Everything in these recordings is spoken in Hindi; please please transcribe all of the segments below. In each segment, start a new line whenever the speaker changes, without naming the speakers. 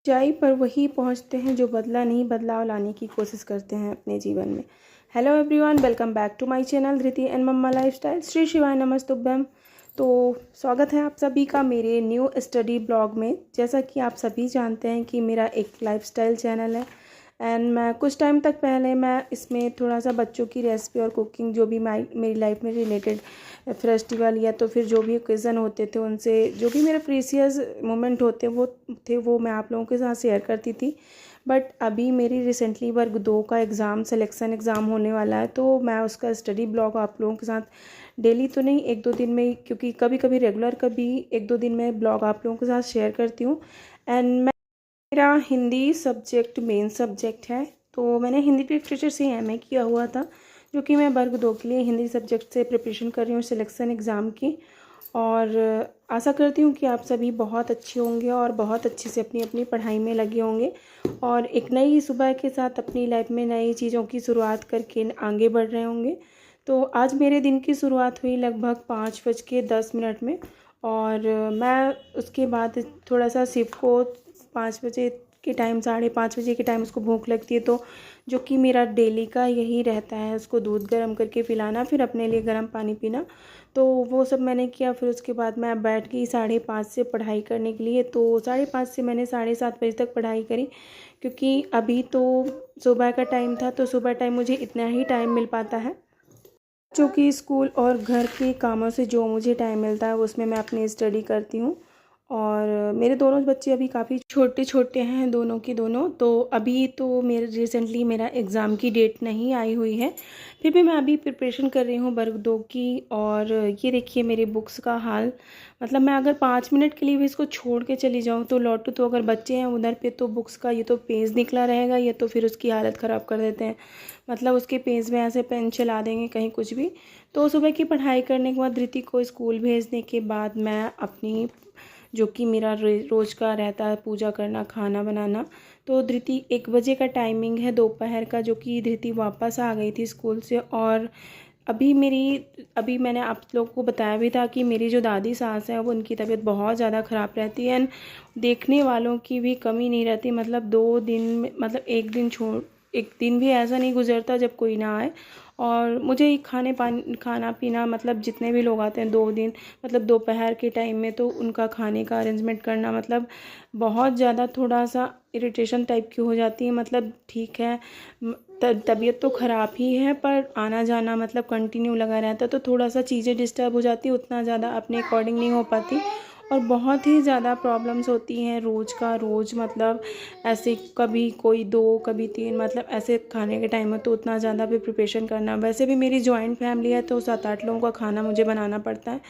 ऊंचाई पर वही पहुंचते हैं जो बदला नहीं बदलाव लाने की कोशिश करते हैं अपने जीवन में। Hello everyone, welcome back to my channel Dhriti and mumma lifestyle. Shri शिवाय नमस्तुभ्यम। तो स्वागत है आप सभी का मेरे न्यू स्टडी ब्लॉग में। जैसा कि आप सभी जानते हैं कि मेरा एक लाइफस्टाइल चैनल है एंड मैं कुछ टाइम तक पहले मैं इसमें थोड़ा सा बच्चों की रेसिपी और कुकिंग जो भी मेरी लाइफ में रिलेटेड फेस्टिवल या तो फिर जो भी ओकेज़न होते थे उनसे जो भी मेरे प्रीसियस मोमेंट होते वो मैं आप लोगों के साथ शेयर करती थी। बट अभी मेरी रिसेंटली वर्ग 2 का एग्ज़ाम सिलेक्शन एग्ज़ाम होने वाला है, तो मैं उसका स्टडी ब्लॉग आप लोगों के साथ डेली तो नहीं, एक दो दिन में, क्योंकि कभी कभी रेगुलर कभी एक दो दिन में ब्लॉग आप लोगों के साथ शेयर करती हूँ। एंड मेरा हिंदी सब्जेक्ट मेन सब्जेक्ट है, तो मैंने हिंदी लिटरेचर से एमए किया हुआ था, जो कि मैं वर्ग 2 के लिए हिंदी सब्जेक्ट से प्रिपरेशन कर रही हूँ सिलेक्शन एग्ज़ाम की। और आशा करती हूँ कि आप सभी बहुत अच्छे होंगे और बहुत अच्छे से अपनी अपनी पढ़ाई में लगे होंगे और एक नई सुबह के साथ अपनी लाइफ में नई चीज़ों की शुरुआत करके आगे बढ़ रहे होंगे। तो आज मेरे दिन की शुरुआत हुई लगभग 5:10 में, और मैं उसके बाद थोड़ा सा शिव को 5 बजे के टाइम, 5:30 के टाइम उसको भूख लगती है, तो जो कि मेरा डेली का यही रहता है, उसको दूध गर्म करके पिलाना, फिर अपने लिए गर्म पानी पीना। तो वो सब मैंने किया। फिर उसके बाद मैं बैठ गई 5:30 से पढ़ाई करने के लिए। तो 5:30 से मैंने 7:30 बजे तक पढ़ाई करी, क्योंकि अभी तो सुबह का टाइम था, तो सुबह टाइम मुझे इतना ही टाइम मिल पाता है। जो कि स्कूल और घर के कामों से जो मुझे टाइम मिलता है उसमें मैं अपनी स्टडी करती हूँ। और मेरे दोनों बच्चे अभी काफ़ी छोटे छोटे हैं, दोनों के दोनों। तो अभी तो मेरे रिसेंटली मेरा एग्ज़ाम की डेट नहीं आई हुई है, फिर भी मैं अभी प्रिपरेशन कर रही हूँ वर्ग 2 की। और ये देखिए मेरी बुक्स का हाल, मतलब मैं अगर 5 मिनट के लिए भी इसको छोड़ के चली जाऊँ तो लौटूँ, तो अगर बच्चे हैं उधर पे तो बुक्स का ये तो पेज निकला रहेगा, ये तो फिर उसकी हालत ख़राब कर देते हैं, मतलब उसके पेज में ऐसे पेन चला देंगे कहीं कुछ भी। तो सुबह की पढ़ाई करने के बाद धृति को स्कूल भेजने के बाद मैं अपनी, जो कि मेरा रोज़ का रहता है, पूजा करना, खाना बनाना। तो धृति 1 बजे का टाइमिंग है दोपहर का, जो कि धृति वापस आ गई थी स्कूल से। और अभी मैंने आप लोगों को बताया भी था कि मेरी जो दादी सास है वो, उनकी तबीयत बहुत ज़्यादा ख़राब रहती है एंड देखने वालों की भी कमी नहीं रहती। मतलब 2 दिन में, मतलब एक दिन भी ऐसा नहीं गुजरता जब कोई ना आए। और मुझे ही खाना पीना, मतलब जितने भी लोग आते हैं 2 दिन, मतलब दोपहर के टाइम में, तो उनका खाने का अरेंजमेंट करना, मतलब बहुत ज़्यादा थोड़ा सा इरिटेशन टाइप की हो जाती है। मतलब ठीक है, तबीयत तो ख़राब ही है, पर आना जाना मतलब कंटिन्यू लगा रहता है, तो थोड़ा सा चीज़ें डिस्टर्ब हो जाती है, उतना ज़्यादा अपने अकॉर्डिंग नहीं हो पाती। और बहुत ही ज़्यादा प्रॉब्लम्स होती हैं रोज़ का रोज़, मतलब ऐसे कभी कोई 2 कभी 3, मतलब ऐसे खाने के टाइम में तो उतना ज़्यादा भी प्रिपरेशन करना। वैसे भी मेरी जॉइंट फैमिली है, तो 7-8 लोगों का खाना मुझे बनाना पड़ता है,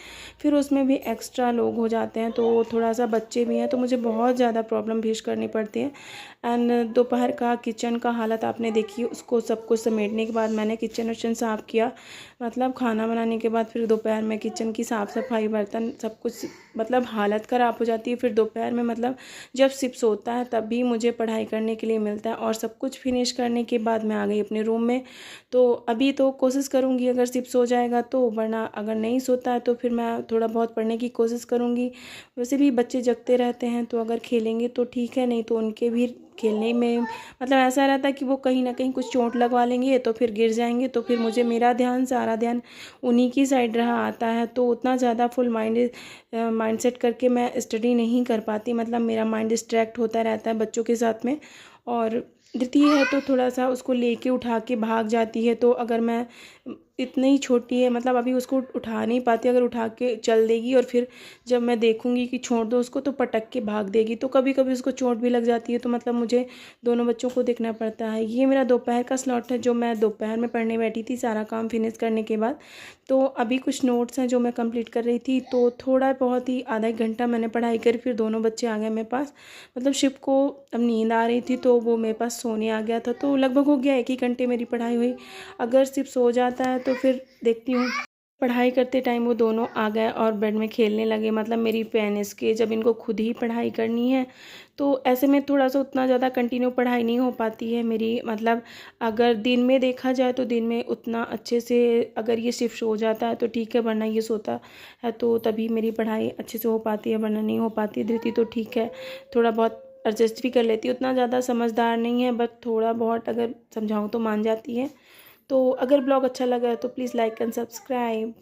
फिर उसमें भी एक्स्ट्रा लोग हो जाते हैं, तो थोड़ा सा बच्चे भी हैं, तो मुझे बहुत ज़्यादा प्रॉब्लम फेस करनी पड़ती है। एंड दोपहर का किचन का हालत आपने देखी, उसको सब कुछ समेटने के बाद मैंने किचन विचन साफ़ किया, मतलब खाना बनाने के बाद फिर दोपहर में किचन की साफ़ सफाई, बर्तन सब कुछ, मतलब हालत ख़राब हो जाती है। फिर दोपहर में, मतलब जब शिफ्ट होता है तभी मुझे पढ़ाई करने के लिए मिलता है। और सब कुछ फिनिश करने के बाद मैं आ गई अपने रूम में। तो अभी तो कोशिश करूँगी अगर शिफ्ट हो जाएगा तो, वरना अगर नहीं सोता है तो फिर मैं थोड़ा बहुत पढ़ने की कोशिश करूँगी। वैसे भी बच्चे जगते रहते हैं, तो अगर खेलेंगे तो ठीक है, नहीं तो उनके भी खेलने में, मतलब ऐसा रहता है कि वो कहीं ना कहीं कुछ चोट लगवा लेंगे तो फिर गिर जाएंगे, तो फिर मुझे मेरा ध्यान, सारा ध्यान उन्हीं की साइड रहा आता है। तो उतना ज़्यादा फुल माइंड सेट करके मैं स्टडी नहीं कर पाती, मतलब मेरा माइंड डिस्ट्रैक्ट होता रहता है बच्चों के साथ में। और द्वितीय है तो थोड़ा सा उसको लेके उठा के भाग जाती है, तो अगर मैं, इतनी ही छोटी है, मतलब अभी उसको उठा नहीं पाती, अगर उठा के चल देगी और फिर जब मैं देखूंगी कि छोड़ दो उसको, तो पटक के भाग देगी, तो कभी कभी उसको चोट भी लग जाती है। तो मतलब मुझे दोनों बच्चों को देखना पड़ता है। ये मेरा दोपहर का स्लॉट है, जो मैं दोपहर में पढ़ने बैठी थी सारा काम फिनिश करने के बाद। तो अभी कुछ नोट्स हैं जो मैं कंप्लीट कर रही थी, तो थोड़ा बहुत ही आधा एक घंटा मैंने पढ़ाई करी, फिर दोनों बच्चे आ गए मेरे पास। मतलब शिव को अब नींद आ रही थी, तो वो मेरे पास सोने आ गया था, तो लगभग हो गया 1 ही घंटे मेरी पढ़ाई हुई। अगर सिर्फ सो जाता है तो फिर देखती हूँ। पढ़ाई करते टाइम वो दोनों आ गए और बेड में खेलने लगे, मतलब मेरी पेन इसके, जब इनको खुद ही पढ़ाई करनी है तो ऐसे में थोड़ा सा उतना ज़्यादा कंटिन्यू पढ़ाई नहीं हो पाती है मेरी। मतलब अगर दिन में देखा जाए तो दिन में उतना अच्छे से, अगर ये शिफ्ट हो जाता है तो ठीक है, वरना ये सोता है तो तभी मेरी पढ़ाई अच्छे से हो पाती है, वरना नहीं हो पाती। धृति तो ठीक है, थोड़ा बहुत एडजस्ट भी कर लेती है, उतना ज़्यादा समझदार नहीं है, बट थोड़ा बहुत अगर समझाऊँ तो मान जाती है। तो अगर ब्लॉग अच्छा लगा तो प्लीज़ लाइक एंड सब्सक्राइब।